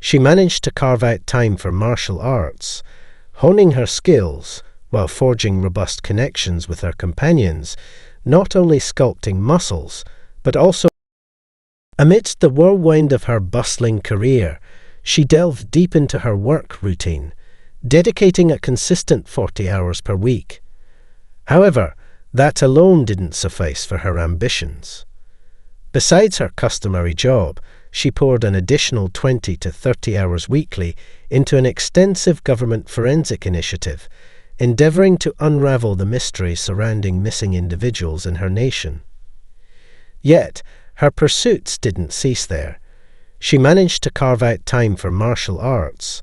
She managed to carve out time for martial arts, honing her skills while forging robust connections with her companions, not only sculpting muscles, but also amidst the whirlwind of her bustling career, she delved deep into her work routine, dedicating a consistent 40 hours per week. However, that alone didn't suffice for her ambitions. Besides her customary job, she poured an additional 20 to 30 hours weekly into an extensive government forensic initiative, endeavoring to unravel the mystery surrounding missing individuals in her nation. Yet, her pursuits didn't cease there. She managed to carve out time for martial arts,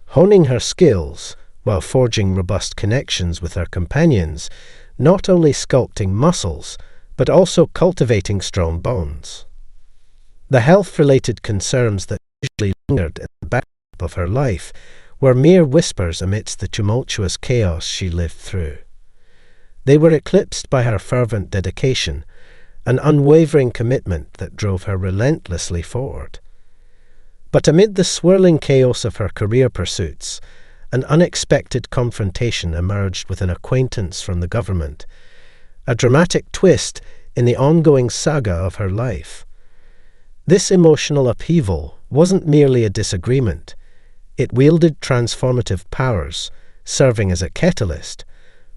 honing her skills while forging robust connections with her companions, not only sculpting muscles, but also cultivating strong bonds. The health-related concerns that usually lingered in the backdrop of her life were mere whispers amidst the tumultuous chaos she lived through. They were eclipsed by her fervent dedication, an unwavering commitment that drove her relentlessly forward. But amid the swirling chaos of her career pursuits, an unexpected confrontation emerged with an acquaintance from the government, a dramatic twist in the ongoing saga of her life. This emotional upheaval wasn't merely a disagreement. It wielded transformative powers, serving as a catalyst,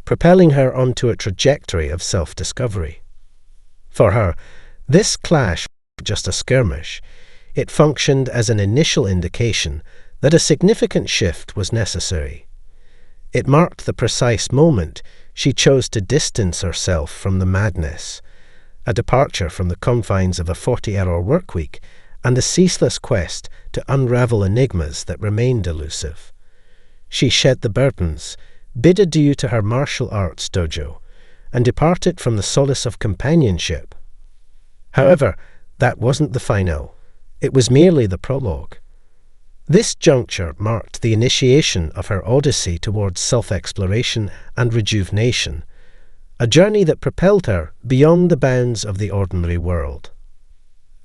propelling her onto a trajectory of self-discovery. For her, this clash wasn't just a skirmish. It functioned as an initial indication that a significant shift was necessary. It marked the precise moment she chose to distance herself from the madness, a departure from the confines of a 40-hour workweek and the ceaseless quest to unravel enigmas that remained elusive. She shed the burdens, bid adieu to her martial arts dojo, and departed from the solace of companionship. However, that wasn't the final. It was merely the prologue. This juncture marked the initiation of her odyssey towards self-exploration and rejuvenation, a journey that propelled her beyond the bounds of the ordinary world.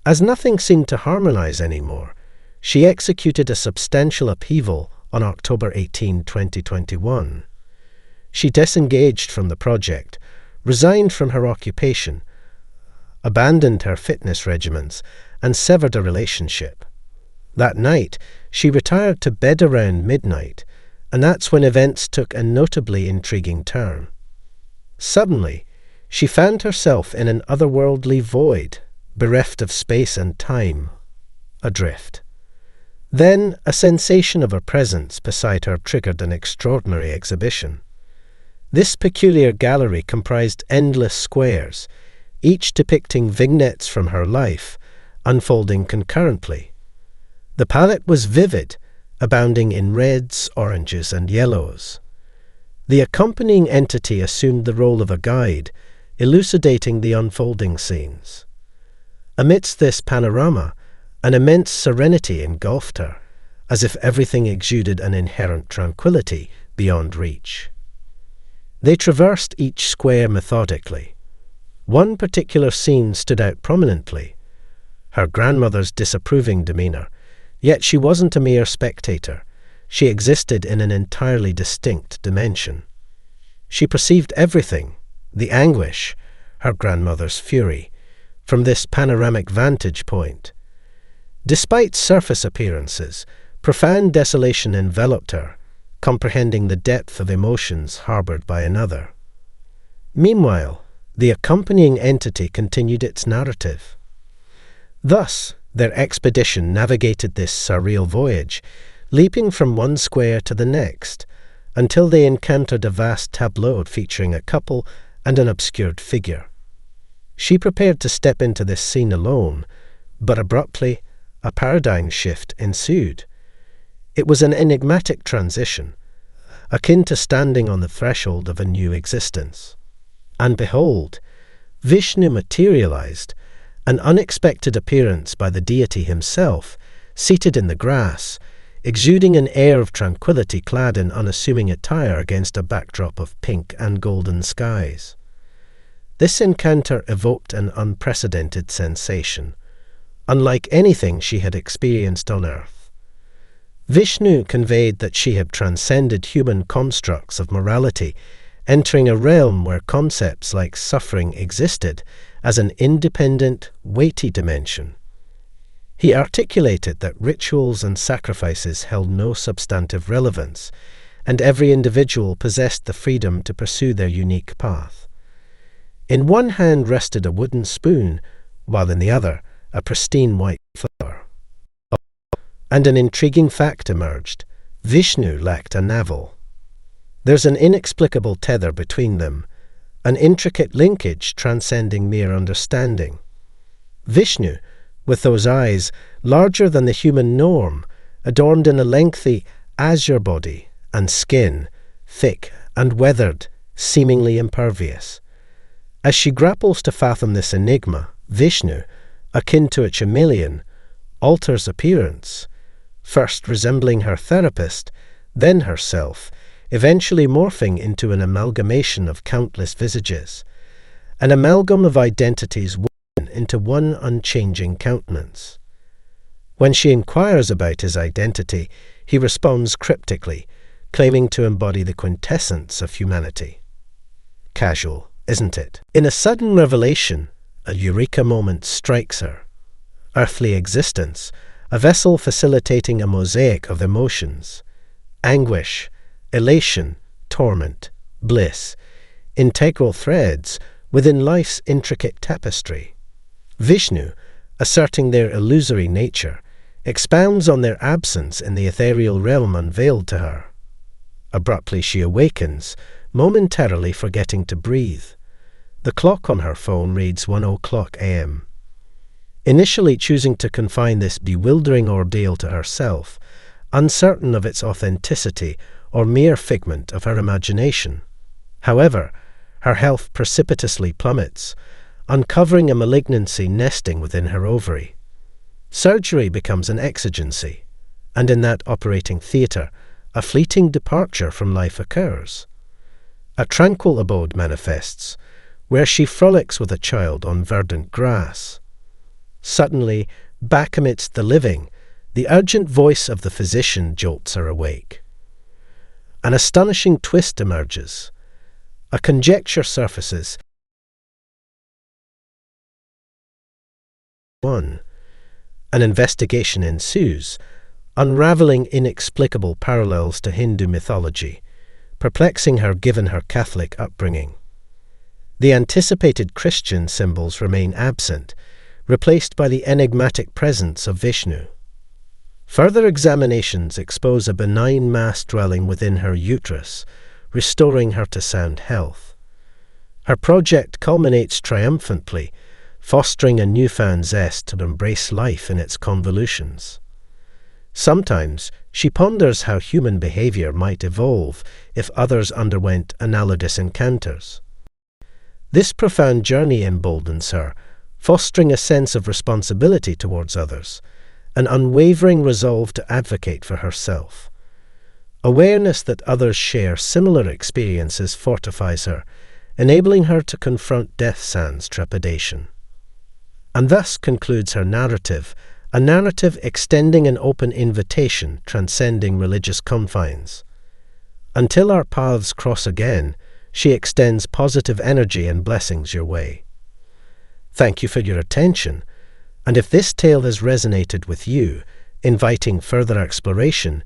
As nothing seemed to harmonize anymore, she executed a substantial upheaval on October 18, 2021. She disengaged from the project, resigned from her occupation, abandoned her fitness regimens, and severed a relationship. That night, she retired to bed around midnight, and that's when events took a notably intriguing turn. Suddenly, she found herself in an otherworldly void, bereft of space and time, adrift. Then, a sensation of her presence beside her triggered an extraordinary exhibition. This peculiar gallery comprised endless squares, each depicting vignettes from her life, unfolding concurrently. The palette was vivid, abounding in reds, oranges, and yellows. The accompanying entity assumed the role of a guide, elucidating the unfolding scenes. Amidst this panorama, an immense serenity engulfed her, as if everything exuded an inherent tranquility beyond reach. They traversed each square methodically. One particular scene stood out prominently: her grandmother's disapproving demeanor. Yet she wasn't a mere spectator. She existed in an entirely distinct dimension. She perceived everything, the anguish, her grandmother's fury, from this panoramic vantage point. Despite surface appearances, profound desolation enveloped her, comprehending the depth of emotions harbored by another. Meanwhile, the accompanying entity continued its narrative. Thus, their expedition navigated this surreal voyage, leaping from one square to the next, until they encountered a vast tableau featuring a couple and an obscured figure. She prepared to step into this scene alone, but abruptly, a paradigm shift ensued. It was an enigmatic transition, akin to standing on the threshold of a new existence. And behold, Vishnu materialized, an unexpected appearance by the deity himself, seated in the grass, exuding an air of tranquility clad in unassuming attire against a backdrop of pink and golden skies. This encounter evoked an unprecedented sensation, unlike anything she had experienced on Earth. Vishnu conveyed that she had transcended human constructs of morality, entering a realm where concepts like suffering existed as an independent, weighty dimension. He articulated that rituals and sacrifices held no substantive relevance, and every individual possessed the freedom to pursue their unique path. In one hand rested a wooden spoon, while in the other a pristine white flower. And an intriguing fact emerged. Vishnu lacked a navel. There's an inexplicable tether between them, an intricate linkage transcending mere understanding. Vishnu, with those eyes larger than the human norm, adorned in a lengthy azure body and skin, thick and weathered, seemingly impervious. As she grapples to fathom this enigma, Vishnu, akin to a chameleon, alters appearance, first resembling her therapist, then herself, eventually morphing into an amalgamation of countless visages, an amalgam of identities woven into one unchanging countenance. When she inquires about his identity, he responds cryptically, claiming to embody the quintessence of humanity. Casual, isn't it? In a sudden revelation, a eureka moment strikes her. Earthly existence, a vessel facilitating a mosaic of emotions, anguish, elation, torment, bliss, integral threads within life's intricate tapestry. Vishnu, asserting their illusory nature, expounds on their absence in the ethereal realm unveiled to her. Abruptly she awakens, momentarily forgetting to breathe. The clock on her phone reads 1:00 a.m. Initially choosing to confine this bewildering ordeal to herself, uncertain of its authenticity or mere figment of her imagination. However, her health precipitously plummets, uncovering a malignancy nesting within her ovary. Surgery becomes an exigency, and in that operating theatre, a fleeting departure from life occurs. A tranquil abode manifests, where she frolics with a child on verdant grass. Suddenly, back amidst the living, the urgent voice of the physician jolts her awake. An astonishing twist emerges. A conjecture surfaces. An investigation ensues, unraveling inexplicable parallels to Hindu mythology, perplexing her given her Catholic upbringing. The anticipated Christian symbols remain absent, replaced by the enigmatic presence of Vishnu. Further examinations expose a benign mass dwelling within her uterus, restoring her to sound health. Her project culminates triumphantly, fostering a newfound zest to embrace life in its convolutions. Sometimes she ponders how human behavior might evolve if others underwent analogous encounters. This profound journey emboldens her, fostering a sense of responsibility towards others, an unwavering resolve to advocate for herself. Awareness that others share similar experiences fortifies her, enabling her to confront death sans trepidation. And thus concludes her narrative, a narrative extending an open invitation transcending religious confines. Until our paths cross again, she extends positive energy and blessings your way. Thank you for your attention, and if this tale has resonated with you, inviting further exploration,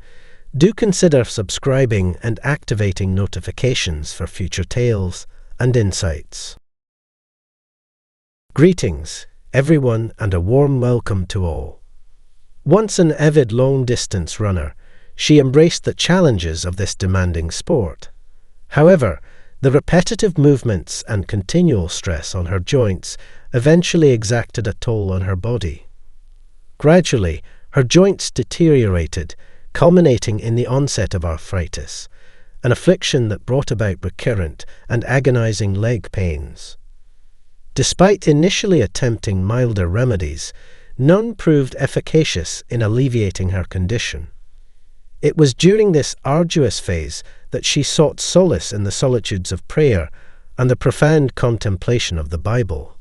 do consider subscribing and activating notifications for future tales and insights. Greetings, everyone, and a warm welcome to all. Once an avid long-distance runner, she embraced the challenges of this demanding sport. However, the repetitive movements and continual stress on her joints eventually exacted a toll on her body. Gradually, her joints deteriorated, culminating in the onset of arthritis, an affliction that brought about recurrent and agonizing leg pains. Despite initially attempting milder remedies, none proved efficacious in alleviating her condition. It was during this arduous phase that she sought solace in the solitudes of prayer and the profound contemplation of the Bible.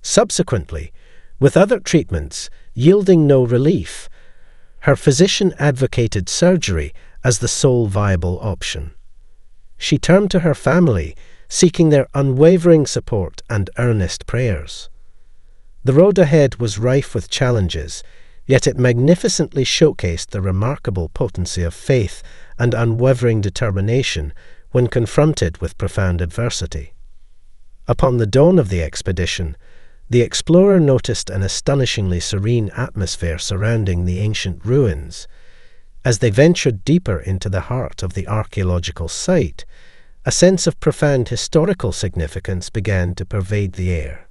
Subsequently, with other treatments yielding no relief, Her physician advocated surgery as the sole viable option. She turned to her family, seeking their unwavering support and earnest prayers. The road ahead was rife with challenges, yet it magnificently showcased the remarkable potency of faith and unwavering determination when confronted with profound adversity. Upon the dawn of the expedition, the explorer noticed an astonishingly serene atmosphere surrounding the ancient ruins. As they ventured deeper into the heart of the archaeological site, a sense of profound historical significance began to pervade the air.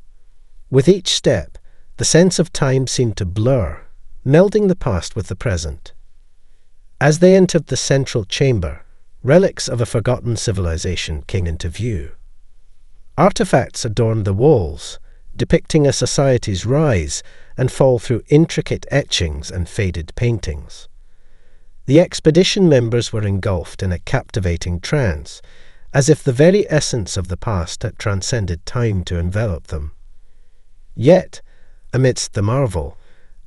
With each step, the sense of time seemed to blur, melding the past with the present. As they entered the central chamber, relics of a forgotten civilization came into view. Artifacts adorned the walls, depicting a society's rise and fall through intricate etchings and faded paintings. The expedition members were engulfed in a captivating trance, as if the very essence of the past had transcended time to envelop them. Yet, amidst the marvel,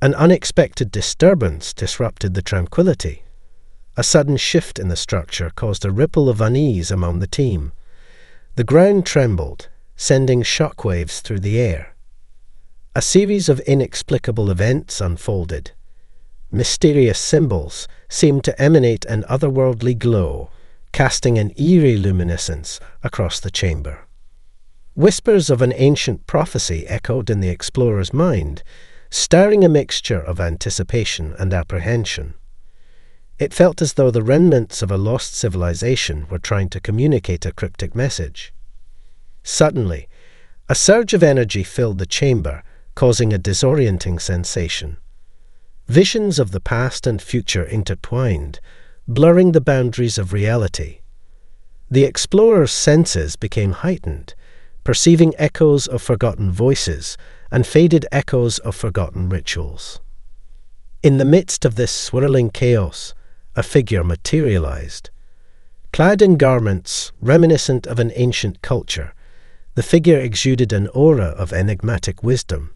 an unexpected disturbance disrupted the tranquility. A sudden shift in the structure caused a ripple of unease among the team. The ground trembled, sending shockwaves through the air. A series of inexplicable events unfolded. Mysterious symbols seemed to emanate an otherworldly glow, casting an eerie luminescence across the chamber. Whispers of an ancient prophecy echoed in the explorer's mind, stirring a mixture of anticipation and apprehension. It felt as though the remnants of a lost civilization were trying to communicate a cryptic message. Suddenly, a surge of energy filled the chamber, causing a disorienting sensation. Visions of the past and future intertwined, blurring the boundaries of reality. The explorer's senses became heightened, perceiving echoes of forgotten voices and faded echoes of forgotten rituals. In the midst of this swirling chaos, a figure materialized. Clad in garments reminiscent of an ancient culture, the figure exuded an aura of enigmatic wisdom.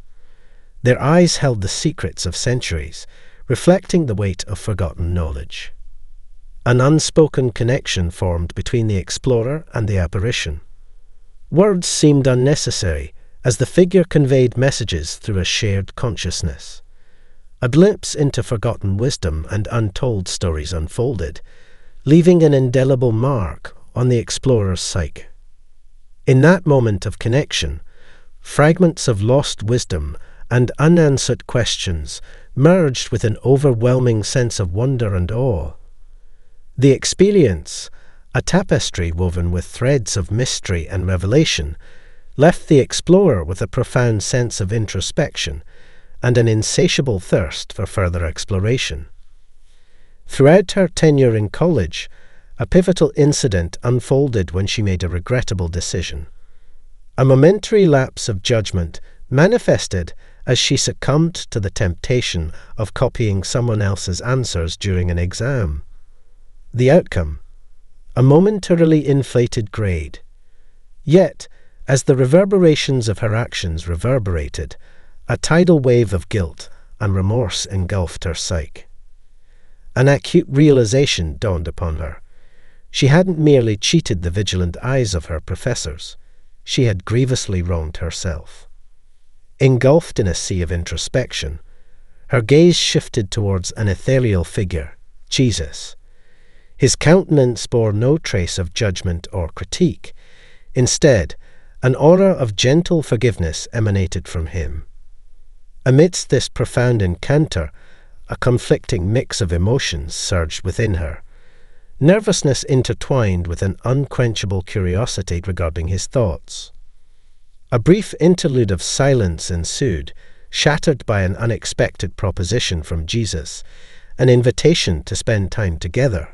Their eyes held the secrets of centuries, reflecting the weight of forgotten knowledge. An unspoken connection formed between the explorer and the apparition. Words seemed unnecessary, as the figure conveyed messages through a shared consciousness. A glimpse into forgotten wisdom and untold stories unfolded, leaving an indelible mark on the explorer's psyche. In that moment of connection, fragments of lost wisdom and unanswered questions merged with an overwhelming sense of wonder and awe. The experience, a tapestry woven with threads of mystery and revelation, left the explorer with a profound sense of introspection and an insatiable thirst for further exploration. Throughout her tenure in college, a pivotal incident unfolded when she made a regrettable decision. A momentary lapse of judgment manifested as she succumbed to the temptation of copying someone else's answers during an exam. The outcome: a momentarily inflated grade. Yet, as the reverberations of her actions reverberated, a tidal wave of guilt and remorse engulfed her psyche. An acute realization dawned upon her. She hadn't merely cheated the vigilant eyes of her professors. She had grievously wronged herself. Engulfed in a sea of introspection, her gaze shifted towards an ethereal figure, Jesus. His countenance bore no trace of judgment or critique. Instead, an aura of gentle forgiveness emanated from him. Amidst this profound encounter, a conflicting mix of emotions surged within her. Nervousness intertwined with an unquenchable curiosity regarding his thoughts. A brief interlude of silence ensued, shattered by an unexpected proposition from Jesus, an invitation to spend time together.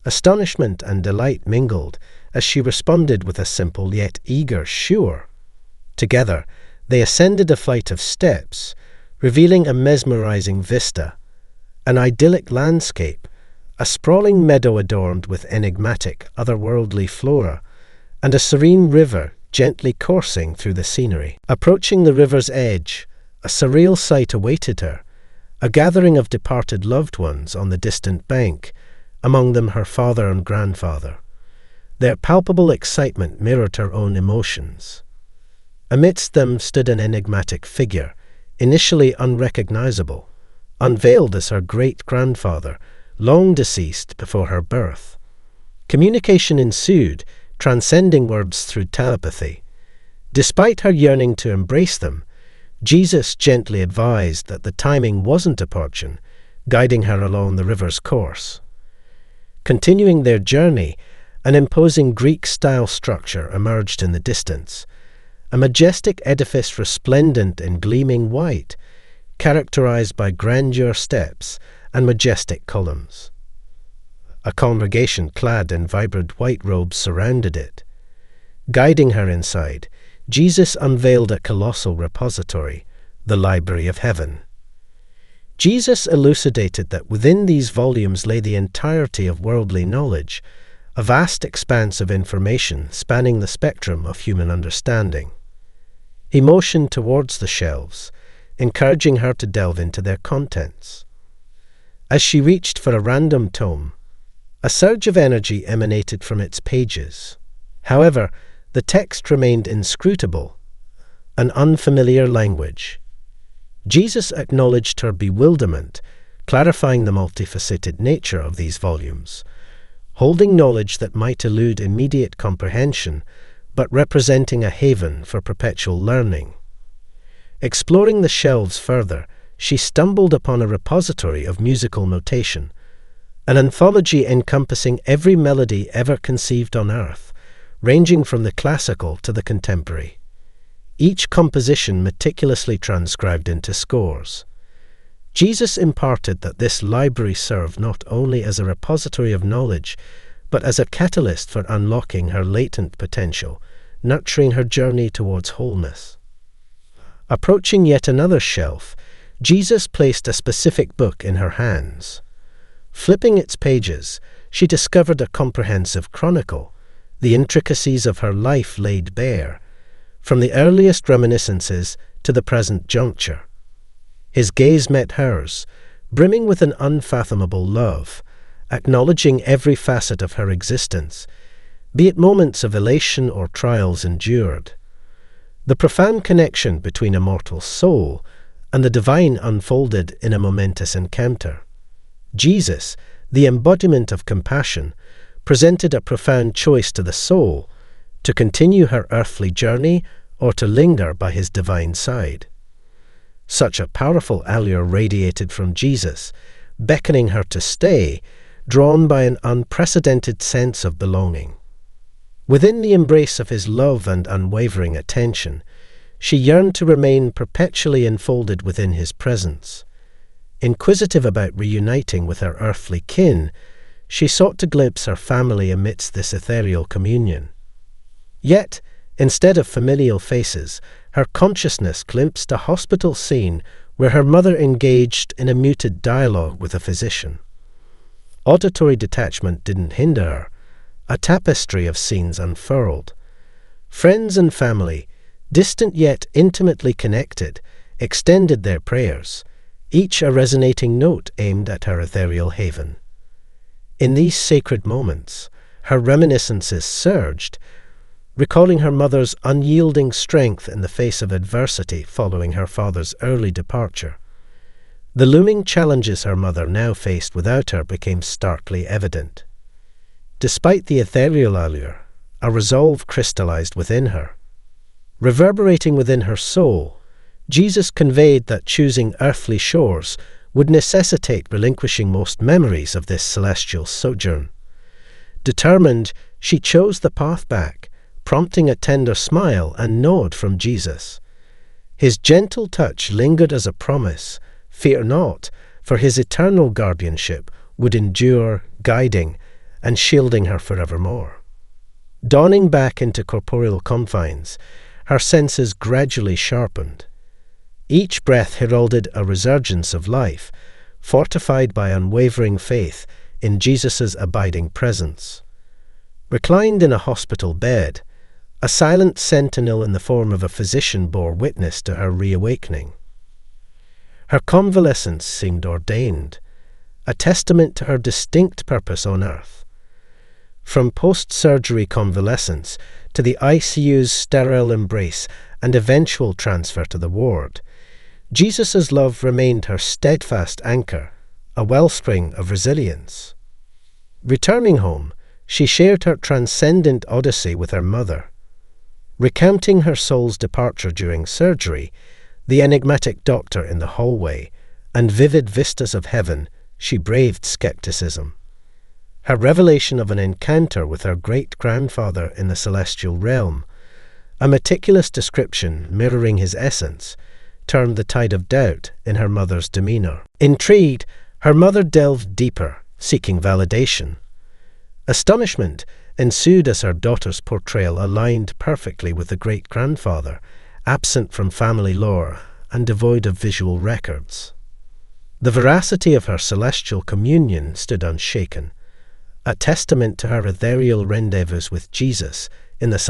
Astonishment and delight mingled as she responded with a simple yet eager "sure." Together, they ascended a flight of steps, revealing a mesmerizing vista, an idyllic landscape, a sprawling meadow adorned with enigmatic, otherworldly flora, and a serene river gently coursing through the scenery. Approaching the river's edge, a surreal sight awaited her, a gathering of departed loved ones on the distant bank, among them her father and grandfather. Their palpable excitement mirrored her own emotions. Amidst them stood an enigmatic figure, initially unrecognizable, unveiled as her great-grandfather, long deceased before her birth. Communication ensued, transcending words through telepathy. Despite her yearning to embrace them, Jesus gently advised that the timing wasn't opportune, guiding her along the river's course. Continuing their journey, an imposing Greek-style structure emerged in the distance, a majestic edifice resplendent in gleaming white, characterized by grandeur steps and majestic columns. A congregation clad in vibrant white robes surrounded it. Guiding her inside, Jesus unveiled a colossal repository, the Library of Heaven. Jesus elucidated that within these volumes lay the entirety of worldly knowledge, a vast expanse of information spanning the spectrum of human understanding. He motioned towards the shelves, encouraging her to delve into their contents. As she reached for a random tome, a surge of energy emanated from its pages. However, the text remained inscrutable, an unfamiliar language. Jesus acknowledged her bewilderment, clarifying the multifaceted nature of these volumes, holding knowledge that might elude immediate comprehension, but representing a haven for perpetual learning. Exploring the shelves further, she stumbled upon a repository of musical notation, an anthology encompassing every melody ever conceived on earth, ranging from the classical to the contemporary. Each composition meticulously transcribed into scores. Jesus imparted that this library served not only as a repository of knowledge, but as a catalyst for unlocking her latent potential, nurturing her journey towards wholeness. Approaching yet another shelf, Jesus placed a specific book in her hands. Flipping its pages, she discovered a comprehensive chronicle, the intricacies of her life laid bare, from the earliest reminiscences to the present juncture. His gaze met hers, brimming with an unfathomable love, acknowledging every facet of her existence, be it moments of elation or trials endured. The profound connection between a mortal soul and the divine unfolded in a momentous encounter. Jesus, the embodiment of compassion, presented a profound choice to the soul, to continue her earthly journey or to linger by his divine side. Such a powerful allure radiated from Jesus, beckoning her to stay, drawn by an unprecedented sense of belonging. Within the embrace of his love and unwavering attention, she yearned to remain perpetually enfolded within his presence. Inquisitive about reuniting with her earthly kin, she sought to glimpse her family amidst this ethereal communion. Yet, instead of familial faces, her consciousness glimpsed a hospital scene where her mother engaged in a muted dialogue with a physician. Auditory detachment didn't hinder her. A tapestry of scenes unfurled. Friends and family, distant yet intimately connected, extended their prayers, each a resonating note aimed at her ethereal haven. In these sacred moments, her reminiscences surged, recalling her mother's unyielding strength in the face of adversity following her father's early departure. The looming challenges her mother now faced without her became starkly evident. Despite the ethereal allure, a resolve crystallized within her. Reverberating within her soul, Jesus conveyed that choosing earthly shores would necessitate relinquishing most memories of this celestial sojourn. Determined, she chose the path back, prompting a tender smile and nod from Jesus. His gentle touch lingered as a promise, "Fear not, for his eternal guardianship would endure, guiding and shielding her forevermore." Dawning back into corporeal confines, her senses gradually sharpened. Each breath heralded a resurgence of life, fortified by unwavering faith in Jesus' abiding presence. Reclined in a hospital bed, a silent sentinel in the form of a physician bore witness to her reawakening. Her convalescence seemed ordained, a testament to her distinct purpose on earth. From post-surgery convalescence to the ICU's sterile embrace and eventual transfer to the ward, Jesus' love remained her steadfast anchor, a wellspring of resilience. Returning home, she shared her transcendent odyssey with her mother. Recounting her soul's departure during surgery, the enigmatic doctor in the hallway, and vivid vistas of heaven, she braved skepticism. Her revelation of an encounter with her great-grandfather in the celestial realm, a meticulous description mirroring his essence, turned the tide of doubt in her mother's demeanor. Intrigued, her mother delved deeper, seeking validation. Astonishment ensued as her daughter's portrayal aligned perfectly with the great-grandfather, absent from family lore and devoid of visual records. The veracity of her celestial communion stood unshaken, a testament to her ethereal rendezvous with Jesus in the